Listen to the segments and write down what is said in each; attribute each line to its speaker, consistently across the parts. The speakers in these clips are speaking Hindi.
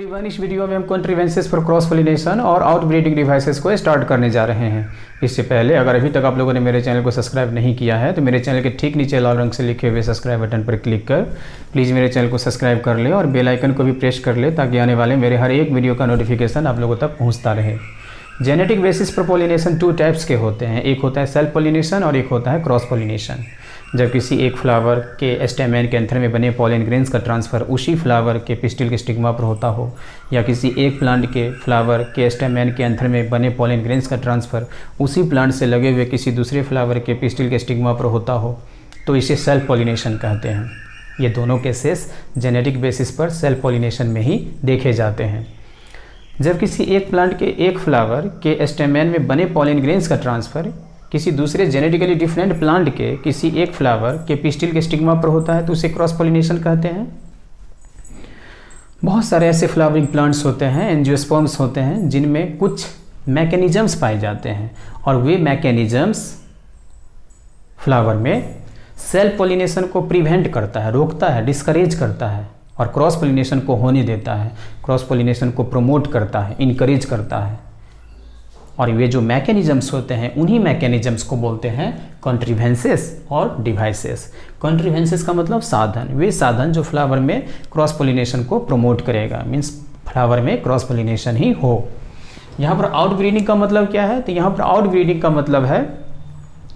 Speaker 1: एवरीवन, इस वीडियो में हम कॉन्ट्रीवेंसेस फॉर क्रॉस पोलिनेशन और आउटब्रीडिंग डिवाइसेस को स्टार्ट करने जा रहे हैं। इससे पहले अगर अभी तक आप लोगों ने मेरे चैनल को सब्सक्राइब नहीं किया है तो मेरे चैनल के ठीक नीचे लाल रंग से लिखे हुए सब्सक्राइब बटन पर क्लिक कर प्लीज़ मेरे चैनल को सब्सक्राइब कर ले और बेल आइकन को भी प्रेस कर ले ताकि आने वाले मेरे हर एक वीडियो का नोटिफिकेशन आप लोगों तक पहुँचता रहे। जेनेटिक बेसिस पर पोलिनेशन 2 टाइप्स के होते हैं, एक होता है सेल्फ पोलिनेशन और एक होता है क्रॉस पोलिनेशन। जब किसी एक फ्लावर के स्टेमेन के एंथर में बने पॉलन ग्रेन्स का ट्रांसफ़र उसी फ्लावर के पिस्टिल के स्टिग्मा पर होता हो, या किसी एक प्लांट के फ्लावर के स्टेमेन के एंथर में बने पॉलन ग्रेन्स का ट्रांसफ़र उसी प्लांट से लगे हुए किसी दूसरे फ्लावर के पिस्टिल के स्टिग्मा पर होता हो, तो इसे सेल्फ पोलिनेशन कहते हैं। ये दोनों केसेस जेनेटिक बेसिस पर सेल्फ पोलिनेशन में ही देखे जाते हैं। जब किसी एक प्लांट के एक फ्लावर के स्टेमेन में बने पॉलन ग्रेन्स का ट्रांसफ़र किसी दूसरे जेनेटिकली डिफरेंट प्लांट के किसी एक फ्लावर के पिस्टिल के स्टिग्मा पर होता है तो उसे क्रॉस पोलिनेशन कहते हैं। बहुत सारे ऐसे फ्लावरिंग प्लांट्स होते हैं, एंजियोस्पर्म्स होते हैं, जिनमें कुछ मैकेनिज्म्स पाए जाते हैं और वे मैकेनिज्म्स फ्लावर में सेल्फ पोलिनेशन को प्रिवेंट करता है, रोकता है, डिस्करेज करता है और क्रॉस पोलिनेशन को होने देता है, क्रॉस पोलिनेशन को प्रमोट करता है, इनकरेज करता है। और वे जो मैकेनिज्म्स होते हैं उन्हीं मैकेनिज्म्स को बोलते हैं कॉन्ट्रीवेंसेस और डिवाइसेस। कॉन्ट्रीवेंसेस का मतलब साधन, वे साधन जो फ्लावर में क्रॉस पोलिनेशन को प्रमोट करेगा, मीन्स फ्लावर में क्रॉस पोलिनेशन ही हो। यहाँ पर आउटब्रीडिंग का मतलब क्या है? तो यहाँ पर आउटब्रीडिंग का मतलब है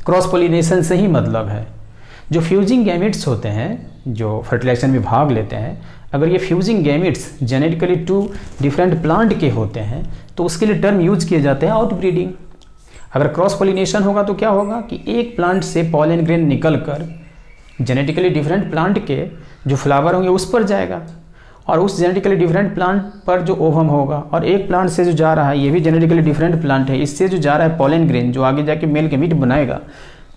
Speaker 1: क्रॉस पोलिनेशन से ही मतलब है। जो फ्यूजिंग गैमेट्स होते हैं जो फर्टिलाइजेशन में भाग लेते हैं, अगर ये fusing gametes genetically 2 different plant के होते हैं तो उसके लिए टर्म यूज किए जाते हैं आउटब्रीडिंग। अगर क्रॉस पोलिनेशन होगा तो क्या होगा कि एक प्लांट से पॉलन ग्रेन निकलकर जेनेटिकली डिफरेंट प्लांट के जो फ्लावर होंगे उस पर जाएगा और उस जेनेटिकली डिफरेंट प्लांट पर जो ओवम होगा, और एक प्लांट से जो जा रहा है ये भी जेनेटिकली डिफरेंट प्लांट है, इससे जो जा रहा है पॉलन ग्रेन जो आगे जाके मेल गैमेट बनाएगा,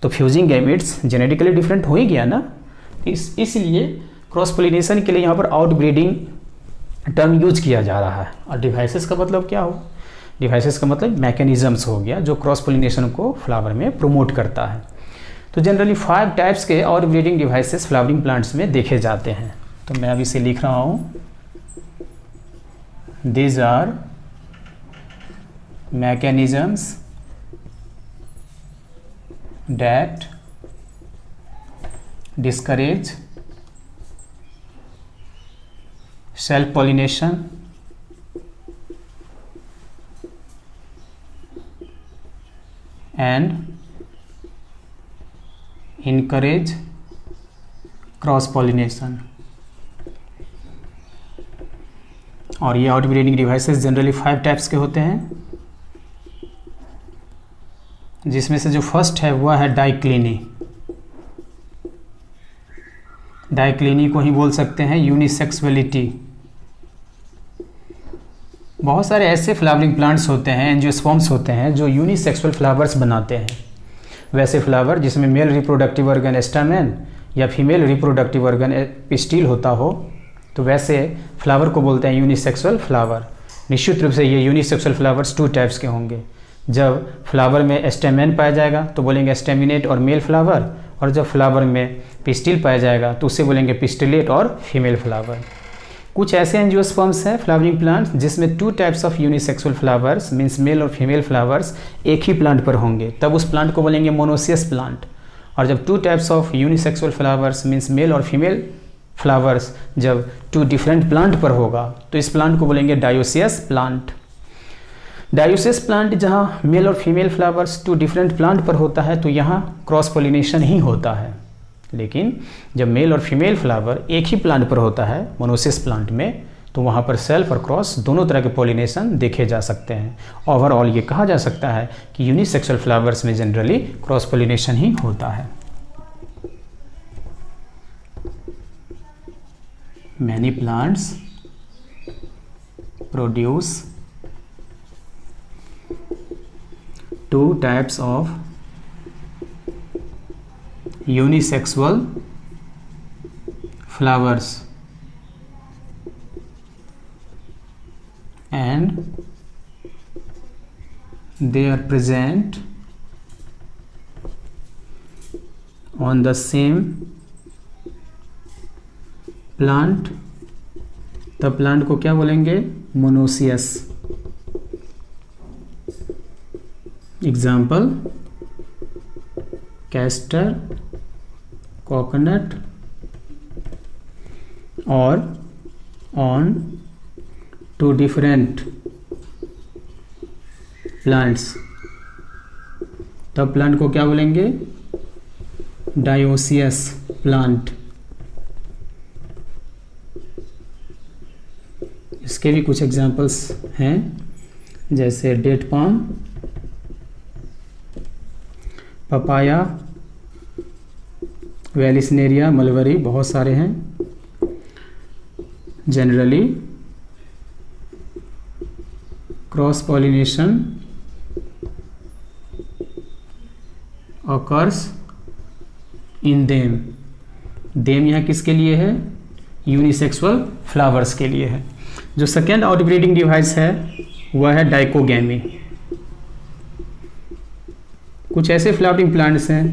Speaker 1: तो फ्यूजिंग गैमेट्स जेनेटिकली डिफरेंट हो ही गया ना। इसलिए क्रॉस पोलिनेशन के लिए यहाँ पर आउटब्रीडिंग टर्म यूज किया जा रहा है। और डिवाइसेस का मतलब क्या हो? डिवाइसेस का मतलब मैकेनिज्म्स हो गया जो क्रॉस पोलिनेशन को फ्लावर में प्रमोट करता है। तो जनरली 5 टाइप्स के आउटब्रीडिंग डिवाइसेस फ्लावरिंग प्लांट्स में देखे जाते हैं। तो मैं अभी इसे लिख रहा हूँ, these are mechanisms that discourage self-pollination and encourage cross-pollination। और ये आउटब्रीडिंग डिवाइसेस जनरली 5 टाइप्स के होते हैं, जिसमें से जो फर्स्ट है वह है डाइक्लिनी। डाइक्लिनी को ही बोल सकते हैं यूनिसेक्सुअलिटी। बहुत सारे ऐसे फ्लावरिंग प्लांट्स होते हैं, एंजियोस्पर्म्स होते हैं जो यूनिसेक्सुअल फ्लावर्स बनाते हैं। वैसे फ्लावर जिसमें मेल रिप्रोडक्टिव ऑर्गन स्टैमेन या फीमेल रिप्रोडक्टिव ऑर्गन पिस्टिल होता हो, तो वैसे फ्लावर को बोलते हैं यूनिसेक्सुअल फ्लावर। निश्चित रूप से ये यूनिसेक्सुअल फ्लावर्स 2 टाइप्स के होंगे। जब फ्लावर में स्टेमेन पाया जाएगा तो बोलेंगे स्टेमिनेट और मेल फ्लावर, और जब फ्लावर में पिस्टिल पाया जाएगा तो उससे बोलेंगे पिस्टिलेट और फीमेल फ्लावर। कुछ ऐसे एंजियोस्पर्म्स हैं फ्लावरिंग प्लांट्स जिसमें 2 types of unisexual flowers means male और फीमेल फ्लावर्स एक ही प्लांट पर होंगे, तब उस प्लांट को बोलेंगे मोनोसियस प्लांट। और जब 2 types of unisexual flowers means male और फीमेल फ्लावर्स जब 2 डिफरेंट प्लांट पर होगा तो इस प्लांट को बोलेंगे डायोसियस प्लांट। डायोसियस प्लांट जहाँ मेल और फीमेल फ्लावर्स 2 डिफरेंट प्लांट पर होता है तो यहाँ क्रॉस पोलिनेशन ही होता है। लेकिन जब मेल और फीमेल फ्लावर एक ही प्लांट पर होता है मोनोसियस प्लांट में, तो वहाँ पर सेल्फ और क्रॉस दोनों तरह के पोलिनेशन देखे जा सकते हैं। ओवरऑल ये कहा जा सकता है कि यूनिसेक्सुअल फ्लावर्स में जनरली क्रॉस पोलिनेशन ही होता है। Many plants produce 2 types of unisexual flowers and they are present on the same plant तब प्लांट को क्या बोलेंगे? मोनोसियस। एग्जाम्पल कैस्टर, कोकोनट और ऑन टू डिफरेंट प्लांट्स, तब प्लांट को क्या बोलेंगे? Dioecious plant. इसके भी कुछ एग्जाम्पल्स हैं, जैसे date palm, papaya, vallisneria, mulberry, बहुत सारे हैं। Generally cross pollination occurs in them। Them यहाँ किसके लिए है? यूनिसेक्सुअल फ्लावर्स के लिए है। जो सेकेंड आउटब्रीडिंग डिवाइस है वह है डाइकोगैमी। कुछ ऐसे फ्लावरिंग प्लांट्स हैं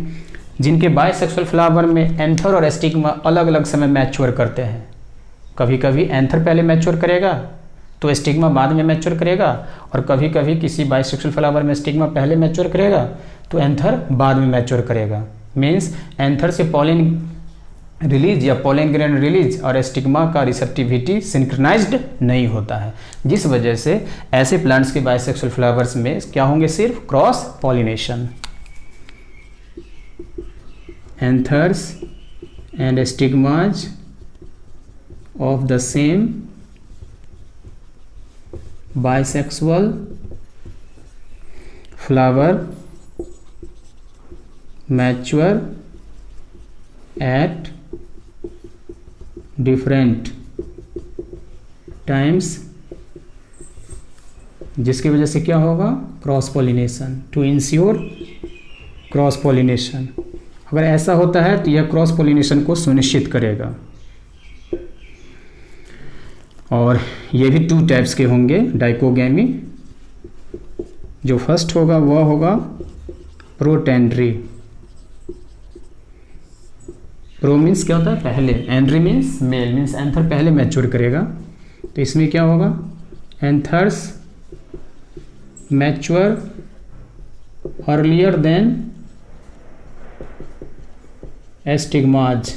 Speaker 1: जिनके बाइसेक्सुअल फ्लावर में एंथर और स्टिग्मा अलग अलग समय मैच्योर करते हैं। कभी कभी एंथर पहले मैच्योर करेगा तो स्टिग्मा बाद में मैच्योर करेगा, और कभी कभी किसी बाइसेक्सुअल फ्लावर में स्टिग्मा पहले मैच्योर करेगा तो एंथर बाद में मैच्योर करेगा। मीन्स एंथर से पॉलिन रिलीज या पॉलिन ग्रेन रिलीज और स्टिग्मा का रिसेप्टिविटी सिंक्रोनाइज्ड नहीं होता है, जिस वजह से ऐसे प्लांट्स के बाइसेक्सुअल फ्लावर्स में क्या होंगे? सिर्फ cross pollination. Anthers and stigmas of the same bisexual flower mature at different times, जिसकी वजह से क्या होगा? Cross pollination. To ensure cross pollination, अगर ऐसा होता है तो यह क्रॉस पॉलिनेशन को सुनिश्चित करेगा। और ये भी 2 टाइप्स के होंगे डाइकोगैमी। जो फर्स्ट होगा वह होगा प्रोटेंड्री। प्रो मीन्स क्या होता है? पहले। Andry means male, means anther पहले मैच्योर करेगा। तो इसमें क्या होगा? Anthers mature earlier than stigmas,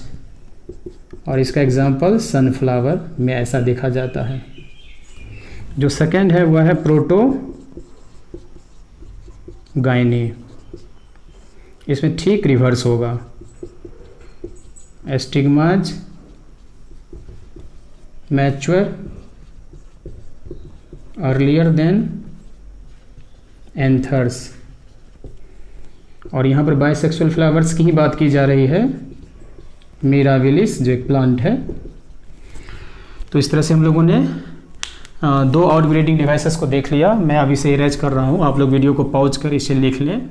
Speaker 1: और इसका एग्जाम्पल सनफ्लावर में ऐसा देखा जाता है। जो सेकेंड है वह है प्रोटोगाइनी। इसमें ठीक रिवर्स होगा। Stigmas mature earlier than anthers, और यहाँ पर बाइसेक्सुअल फ्लावर्स की ही बात की जा रही है। मिराबिलिस जो एक प्लांट है। तो इस तरह से हम लोगों ने 2 आउटब्रीडिंग डिवाइसेस को देख लिया। मैं अभी से इरेज कर रहा हूँ, आप लोग वीडियो को पॉज कर इसे लिख लें।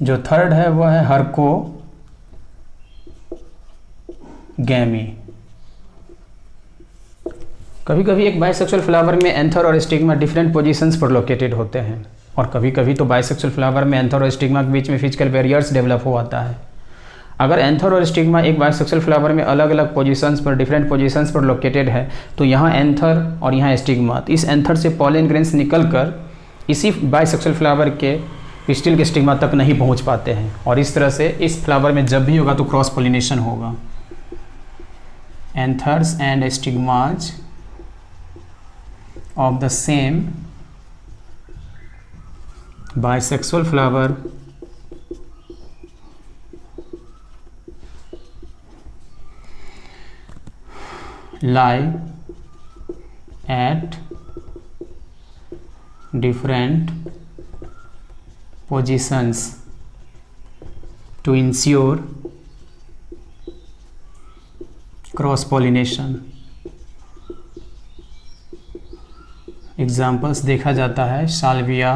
Speaker 1: जो थर्ड है वह है हर्कोगैमी। कभी कभी एक बाइसेक्सुअल फ्लावर में एंथर और स्टिग्मा डिफरेंट पोजीशंस पर लोकेटेड होते हैं, और कभी कभी तो बाइसेक्सुअल फ्लावर में एंथर और स्टिग्मा के बीच में फिजिकल बैरियर्स डेवलप हो आता है। अगर एंथर और स्टिग्मा एक बाइसेक्सुअल फ्लावर में अलग अलग पोजीशंस पर, डिफरेंट पोजीशंस पर लोकेटेड है, तो यहाँ एंथर और यहाँ स्टिग्मा, तो इस एंथर से पॉलिन ग्रेन्स निकलकर इसी बाइसेक्सुअल फ्लावर के पिस्टिल के स्टिग्मा तक नहीं पहुँच पाते हैं, और इस तरह से इस फ्लावर में जब भी होगा तो क्रॉस पॉलिनेशन होगा। Anthers and stigmas of the same bisexual flower lie at different positions to ensure cross pollination। Examples देखा जाता है साल्विया,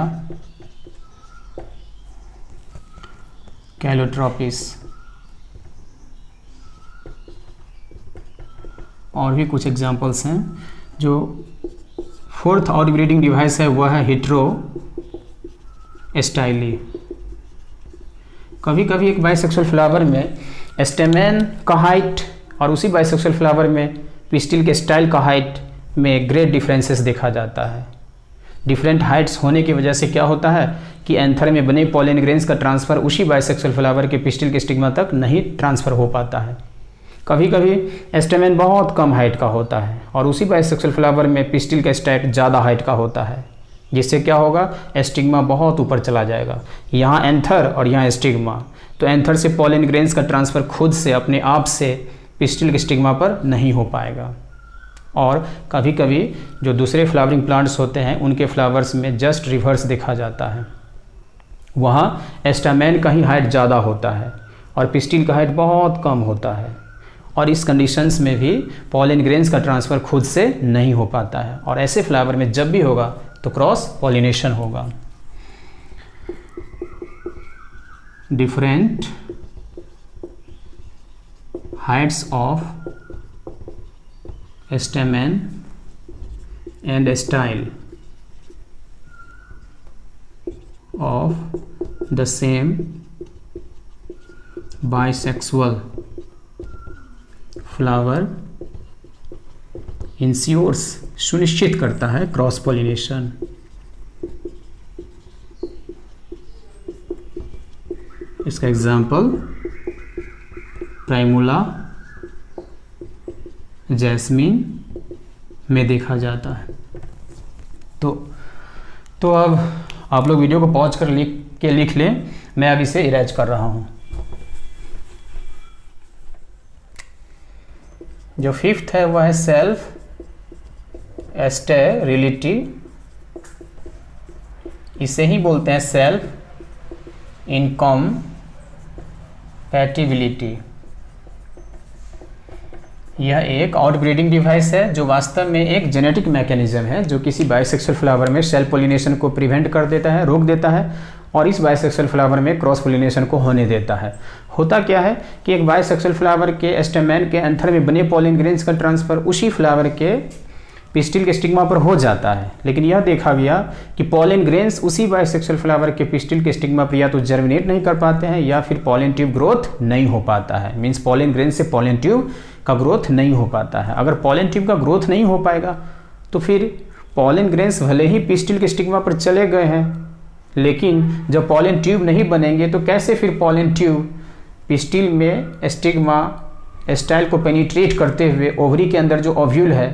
Speaker 1: कैलोट्रोपिस, और भी कुछ एग्जाम्पल्स हैं। जो फोर्थ आउटब्रीडिंग डिवाइस है वह है हेटेरोस्टाइली। कभी कभी एक बाइसेक्सुअल फ्लावर में स्टेमेन का हाइट और उसी बाइसेक्सुअल फ्लावर में पिस्टिल के स्टाइल का हाइट में ग्रेट डिफरेंसेस देखा जाता है। डिफरेंट हाइट्स होने की वजह से क्या होता है कि एंथर में बने पॉलन ग्रेन्स का ट्रांसफ़र उसी बाइसेक्सुअल फ्लावर के पिस्टिल के स्टिग्मा तक नहीं ट्रांसफ़र हो पाता है। कभी कभी स्टेमेन बहुत कम हाइट का होता है और उसी बाइसेक्सुअल फ्लावर में पिस्टिल का स्टाइल ज़्यादा हाइट का होता है, जिससे क्या होगा, स्टिग्मा बहुत ऊपर चला जाएगा। यहाँ एंथर और यहाँ स्टिग्मा, तो एंथर से पॉलन ग्रेन्स का ट्रांसफ़र खुद से अपने आप से पिस्टिल के स्टिग्मा पर नहीं हो पाएगा। और कभी कभी जो दूसरे फ्लावरिंग प्लांट्स होते हैं उनके फ्लावर्स में जस्ट रिवर्स देखा जाता है। वहाँ स्टेमेन का ही हाइट ज़्यादा होता है और पिस्टिल का हाइट बहुत कम होता है, और इस कंडीशंस में भी पॉलन ग्रेन्स का ट्रांसफ़र खुद से नहीं हो पाता है, और ऐसे फ्लावर में जब भी होगा तो क्रॉस पॉलिनेशन होगा। Different Heights of stamen and style of the same bisexual flower ensures, सुनिश्चित करता है क्रॉस पॉलिनेशन। इसका एग्जाम्पल प्राइमुला जैस्मीन में देखा जाता है। तो अब आप लोग वीडियो को पॉज कर लिख लें, मैं अब इसे इरेज कर रहा हूँ। जो फिफ्थ है वह है सेल्फ स्टेरिलिटी, इसे ही बोलते हैं सेल्फ इनकॉम्पैटिबिलिटी। यह एक आउटब्रीडिंग डिवाइस है जो वास्तव में एक जेनेटिक मैकेनिज्म है जो किसी बाइसेक्सुअल फ्लावर में सेल्फ पॉलिनेशन को प्रिवेंट कर देता है, रोक देता है, और इस बाइसेक्सुअल फ्लावर में क्रॉस पॉलिनेशन को होने देता है। होता क्या है कि एक बाइसेक्सुअल फ्लावर के स्टेमेन के एंथर में बने पॉलन ग्रेन्स का ट्रांसफर उसी फ्लावर के पिस्टिल के स्टिग्मा पर हो जाता है, लेकिन यह देखा गया कि पॉलन ग्रेन्स उसी बाइसेक्सुअल फ्लावर के पिस्टिल के स्टिग्मा पर या तो जर्मिनेट नहीं कर पाते हैं या फिर पॉलन ट्यूब ग्रोथ नहीं हो पाता है। मीन्स पॉलन ग्रेन से पॉलन ट्यूब का ग्रोथ नहीं हो पाता है। अगर पॉलन ट्यूब का ग्रोथ नहीं हो पाएगा तो फिर पॉलन ग्रेन्स भले ही पिस्टिल के स्टिग्मा पर चले गए हैं, लेकिन जब पॉलन ट्यूब नहीं बनेंगे तो कैसे फिर पॉलन ट्यूब पिस्टिल में स्टिग्मा स्टाइल को पेनिट्रेट करते हुए ओवरी के अंदर जो ओव्यूल है,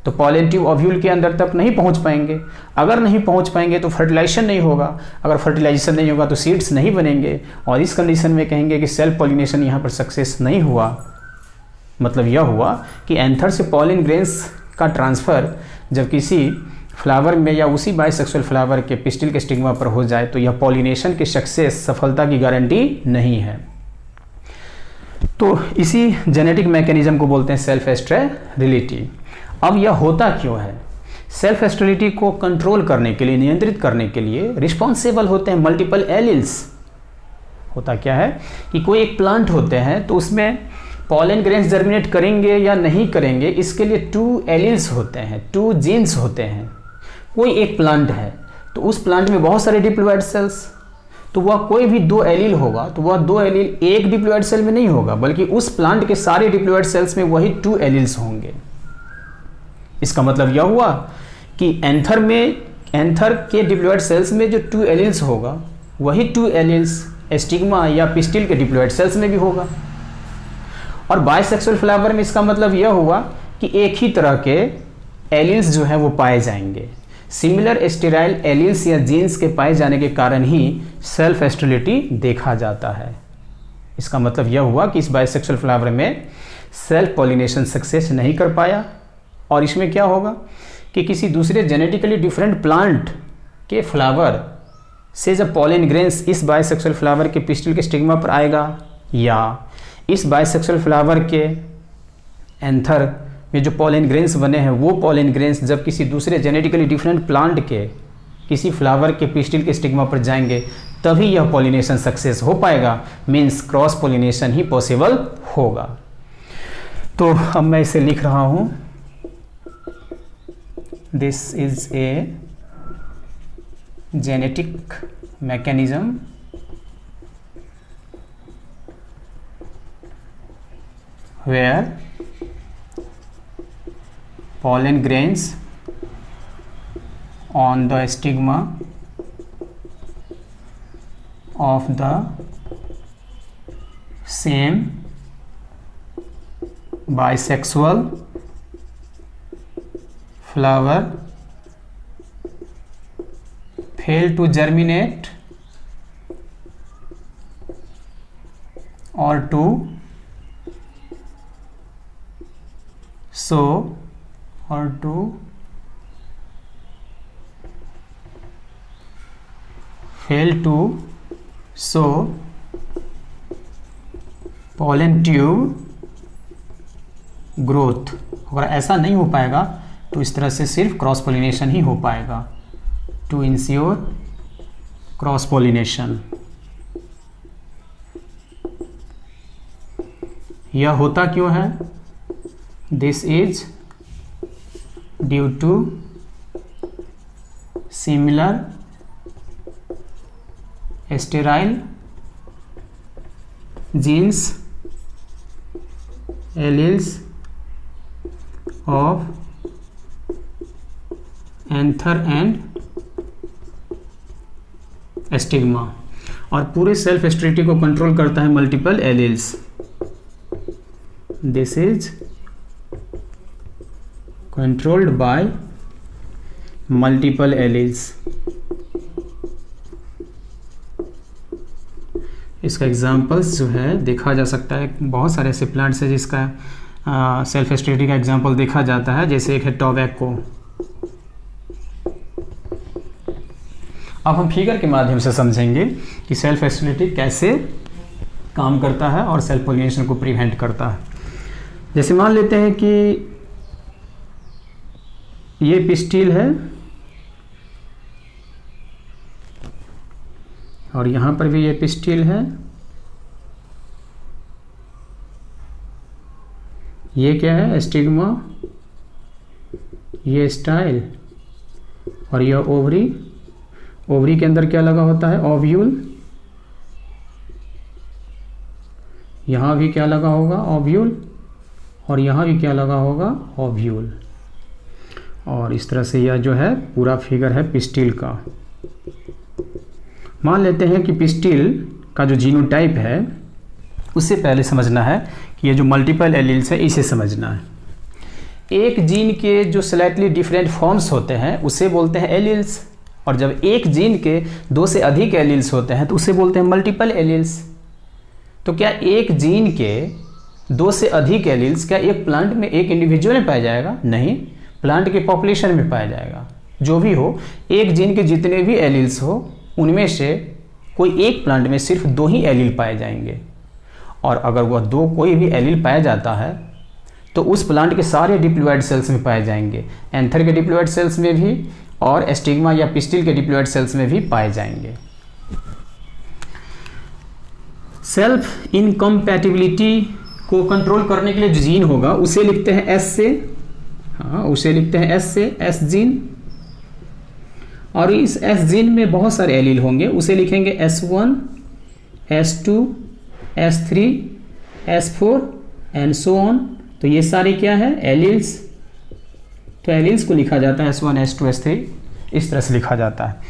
Speaker 1: तो पॉलन ट्यूब ओव्यूल के अंदर तक नहीं पहुंच पाएंगे। अगर नहीं पहुंच पाएंगे तो फर्टिलाइजेशन नहीं होगा, अगर फर्टिलाइजेशन नहीं होगा तो सीड्स नहीं बनेंगे, और इस कंडीशन में कहेंगे कि सेल्फ पॉलिनेशन यहाँ पर सक्सेस नहीं हुआ। मतलब यह हुआ कि एंथर से पॉलन ग्रेन्स का ट्रांसफ़र जब किसी फ्लावर में या उसी बाइसेक्सुअल फ्लावर के पिस्टिल के स्टिग्मा पर हो जाए तो यह पॉलिनेशन की सक्सेस, सफलता की गारंटी नहीं है। तो इसी जेनेटिक मैकेनिज्म को बोलते हैं सेल्फ स्टेरिलिटी। अब यह होता क्यों है? सेल्फ स्टेरिलिटी को कंट्रोल करने के लिए, नियंत्रित करने के लिए रिस्पॉन्सिबल होते हैं मल्टीपल एलिल्स। होता क्या है कि कोई एक प्लांट होते हैं तो उसमें पॉलन ग्रेन्स जर्मिनेट करेंगे या नहीं करेंगे, इसके लिए 2 एलिल्स होते हैं, 2 जीन्स होते हैं। कोई एक प्लांट है तो उस प्लांट में बहुत सारे डिप्लॉइड सेल्स, तो वह कोई भी 2 एलील होगा तो वह 2 एलील एक डिप्लॉइड सेल में नहीं होगा, बल्कि उस प्लांट के सारे डिप्लॉइड सेल्स में वही 2 एलील्स होंगे। इसका मतलब यह हुआ कि एंथर के डिप्लॉइड सेल्स में जो 2 एलील्स होगा वही 2 एलील्स स्टिग्मा या पिस्टिल के डिप्लॉइड सेल्स में भी होगा। और बाइसेक्सुअल फ्लावर में इसका मतलब यह हुआ कि एक ही तरह के एलील्स जो है वो पाए जाएंगे। सिमिलर स्टेराइल एलील्स या जीन्स के पाए जाने के कारण ही सेल्फ स्टेरिलिटी देखा जाता है। इसका मतलब यह हुआ कि इस बाइसेक्सुअल फ्लावर में सेल्फ पॉलिनेशन सक्सेस नहीं कर पाया, और इसमें क्या होगा कि किसी दूसरे जेनेटिकली डिफरेंट प्लांट के फ्लावर से जब पॉलन ग्रेन्स इस बाइसेक्सुअल फ्लावर के पिस्टिल के स्टिग्मा पर आएगा, या इस बाइसेक्सुअल फ्लावर के एंथर में जो पॉलन ग्रेन्स बने हैं वो पॉलन ग्रेन्स जब किसी दूसरे जेनेटिकली डिफरेंट प्लांट के किसी फ्लावर के पिस्टिल के स्टिग्मा पर जाएंगे तभी यह पॉलिनेशन सक्सेस हो पाएगा। मीन्स क्रॉस पॉलिनेशन ही पॉसिबल होगा। तो अब मैं इसे लिख रहा हूँ, this is a genetic mechanism where pollen grains on the stigma of the same bisexual flower fail to germinate or to sow or to fail to sow pollen tube growth। अगर ऐसा नहीं हो पाएगा तो इस तरह से सिर्फ क्रॉस पोलिनेशन ही हो पाएगा, टू इंश्योर क्रॉस पोलिनेशन। यह होता क्यों है? This is due to similar sterile genes alleles of anther and stigma. और पूरे सेल्फ स्टेरिटी को कंट्रोल करता है multiple alleles. This is controlled by multiple alleles. इसका एग्जांपल्स जो है देखा जा सकता है, बहुत सारे ऐसे प्लांट्स हैं जिसका सेल्फ स्टेरिटी का एग्जांपल देखा जाता है, जैसे एक है टोबैको। अब हम फिगर के माध्यम से समझेंगे कि सेल्फ स्टेरिटी कैसे काम करता है और सेल्फ पोलिनेशन को प्रिवेंट करता है। जैसे मान लेते हैं कि ये पिस्टिल है और यहाँ पर भी ये पिस्टिल है। ये क्या है? स्टिग्मा, ये स्टाइल और यह ओवरी। ओवरी के अंदर क्या लगा होता है? ओव्यूल। यहाँ भी क्या लगा होगा? ओव्यूल। और यहाँ भी क्या लगा होगा? ओव्यूल। और इस तरह से यह जो है पूरा फिगर है पिस्टिल का। मान लेते हैं कि पिस्टिल का जो जीनोटाइप है उससे पहले समझना है कि ये जो मल्टीपल एलील्स है इसे समझना है। एक जीन के जो स्लाइटली डिफरेंट फॉर्म्स होते हैं उसे बोलते हैं एलील्स, और जब एक जीन के दो से अधिक एलील्स होते हैं तो उसे बोलते हैं मल्टीपल एलील्स। तो क्या एक जीन के दो से अधिक एलील्स क्या एक प्लांट में, एक इंडिविजुअल में पाया जाएगा? नहीं, प्लांट के पॉपुलेशन में पाया जाएगा। जो भी हो, एक जीन के जितने भी एलील्स हो उनमें से कोई एक प्लांट में सिर्फ दो ही एलील पाए जाएंगे, और अगर वह दो कोई भी एलील पाया जाता है तो उस प्लांट के सारे डिप्लॉयड सेल्स में पाए जाएंगे। एंथर के डिप्लॉयड सेल्स में भी और स्टिग्मा या पिस्टिल के डिप्लॉयड सेल्स में भी पाए जाएंगे। सेल्फ इनकम्पैटिबिलिटी को कंट्रोल करने के लिए जो जीन होगा उसे लिखते हैं एस से, हाँ उसे लिखते हैं एस से, एस जीन। और इस एस जीन में बहुत सारे एलील होंगे, उसे लिखेंगे S1, S2, S3, S4 and so on. तो ये सारे क्या है? एलील्स। तो एलील्स को लिखा जाता है S1, S2, S3, इस तरह से लिखा जाता है।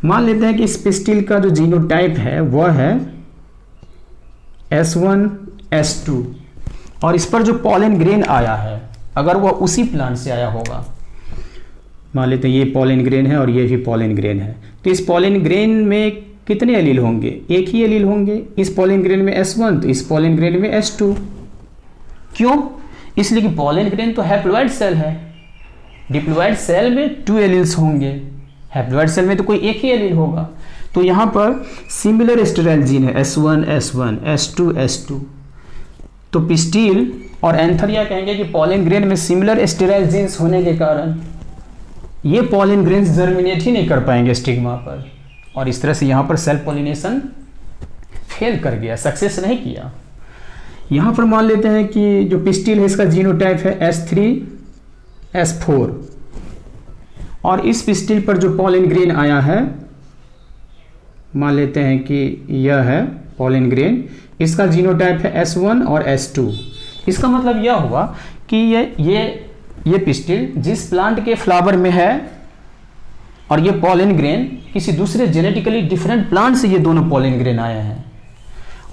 Speaker 1: मान लेते हैं कि इस पिस्टिल का जो जीनोटाइप है वह है S1, S2, और इस पर जो पॉलन ग्रेन आया है अगर वह उसी प्लांट से आया होगा, मान लेते हैं ये पॉलन ग्रेन है और ये भी पॉलन ग्रेन है, तो इस पॉलन ग्रेन में कितने एलील होंगे? एक ही एलील होंगे। इस पॉलन ग्रेन में S1 तो इस पॉलन ग्रेन में S2। क्यों? इसलिए कि पॉलन ग्रेन तो हैप्लॉइड सेल है, डिप्लॉयड सेल में 2 एलील्स होंगे, हैप्लॉइड सेल में तो कोई एक ही एलील होगा। तो यहाँ पर सिमिलर स्टेराइल जीन है S1, S1, S2, S2। तो पिस्टिल और एंथरिया कहेंगे कि पॉलन ग्रेन में सिमिलर स्टेराइल जीन्स होने के कारण ये पॉलन ग्रेन्स जर्मिनेट ही नहीं कर पाएंगे स्टिग्मा पर, और इस तरह से यहाँ पर सेल्फ पॉलिनेशन फेल कर गया, सक्सेस नहीं किया। यहाँ पर मान लेते हैं कि जो पिस्टिल है इसका जीनोटाइप है S3, S4, और इस पिस्टिल पर जो पॉलन ग्रेन आया है मान लेते हैं कि यह है पॉलन ग्रेन, इसका जीनोटाइप है S1 और S2। इसका मतलब यह हुआ कि ये ये पिस्टिल जिस प्लांट के फ्लावर में है और ये पॉलन ग्रेन किसी दूसरे जेनेटिकली डिफरेंट प्लांट से ये दोनों पॉलन ग्रेन आए हैं,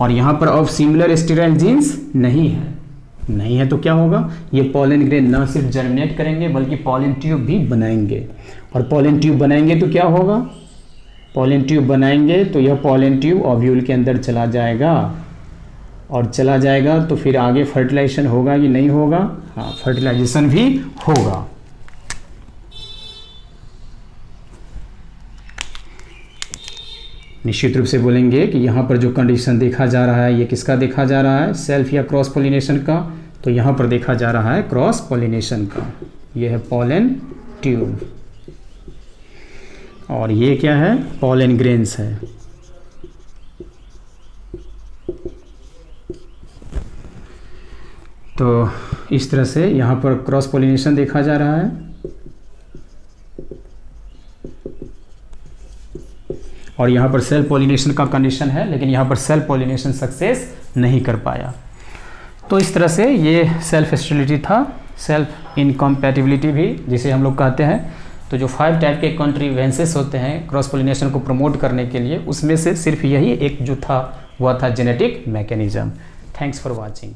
Speaker 1: और यहाँ पर ऑफ सिमिलर स्टेरॉयल जीन्स नहीं है तो क्या होगा, ये पॉलन ग्रेन ना सिर्फ जर्मिनेट करेंगे बल्कि पॉलन ट्यूब भी बनाएंगे, और पॉलन ट्यूब बनाएंगे तो क्या होगा, पॉलन ट्यूब बनाएंगे तो यह पॉलन ट्यूब ओव्यूल के अंदर चला जाएगा, और चला जाएगा तो फिर आगे फर्टिलाइजेशन होगा कि नहीं होगा, हाँ फर्टिलाइजेशन भी होगा। निश्चित रूप से बोलेंगे कि यहाँ पर जो कंडीशन देखा जा रहा है ये किसका देखा जा रहा है, सेल्फ या क्रॉस पॉलिनेशन का, तो यहाँ पर देखा जा रहा है क्रॉस पॉलिनेशन का। ये है पॉलन ट्यूब और ये क्या है, पॉलन ग्रेन्स है। तो इस तरह से यहाँ पर क्रॉस पॉलिनेशन देखा जा रहा है, और यहाँ पर सेल्फ पॉलिनेशन का कंडीशन है, लेकिन यहाँ पर सेल्फ पॉलिनेशन सक्सेस नहीं कर पाया। तो इस तरह से ये सेल्फ स्टेरिलिटी था, सेल्फ इनकम्पैटिबिलिटी भी जिसे हम लोग कहते हैं। तो जो 5 टाइप के कॉन्ट्रीवेंसेस होते हैं क्रॉस पॉलिनेशन को प्रमोट करने के लिए, उसमें से सिर्फ यही एक जो था वह था genetic mechanism. Thanks for watching.